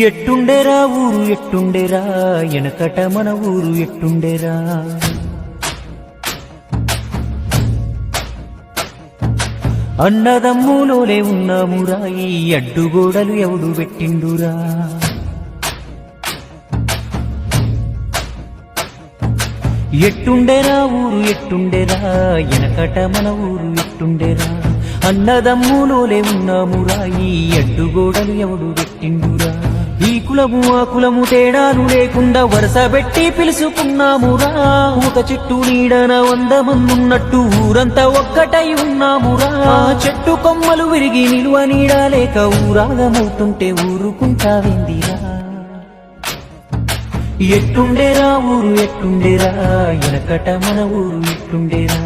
ఎట్టుండేరా ఊరు ఎట్టుండేరా ఎనకట మన ఊరు ఎట్టుండేరా అన్నదమ్ములోనే ఉన్నామురా ఈ అడ్డుగోడలు ఎవడు పెట్టిండురా ఎట్టుండేరా ఊరు ఎట్టుండేరా ఎనకట మన ఊరు ఎట్టుండేరా అన్నదమ్ములోనే ఉన్నామురా ఈ అడ్డుగోడలు ఎవడు పెట్టిండురా ఈ కులము ఆ కులము తేడాలు లేకుండా వరుస పెట్టి పిలుసుకున్నామురా ఒక చెట్టు నీడన 100 మందున్నట్టు ఊరంతా ఒక్కటై ఉన్నామురా చెట్టు కొమ్మలు విరిగి నిలువ నీడ లేక ఊరాగమవుతుంటే ఊరుకుంటావేందిరా ఎట్టుండేరా ఊరు ఎట్టుండేరా ఎనకట మన ఊరు ఎట్టుండేరా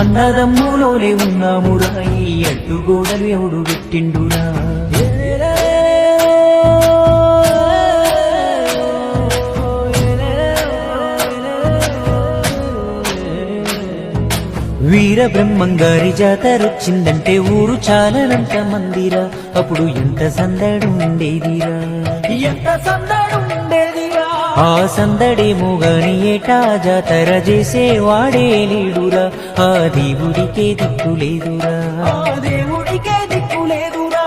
అన్నదమ్ములోనే ఉన్నామురా ఈ అడ్డుగోడలు ఎవడు పెట్టిండురా వీర బ్రహ్మంగారి జాతరొచ్చిందంటే ఊరు చాలనంత మందిరా అప్పుడు ఎంత సందడుండేదిరా ఎంత సందడుండేదిరా ఆ సందడేమో గాని ఏటా జాతర చేసేవాడే లేడురా ఆ దేవుడికే దిక్కులేదురా దేవుడికే దిక్కులేదురా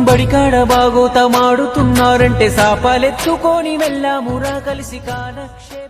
బడికాడ బాగోతమాడుతున్నారంటే సాపాలెత్తుకొని వెళ్ళామురా కలిసి కాలక్షే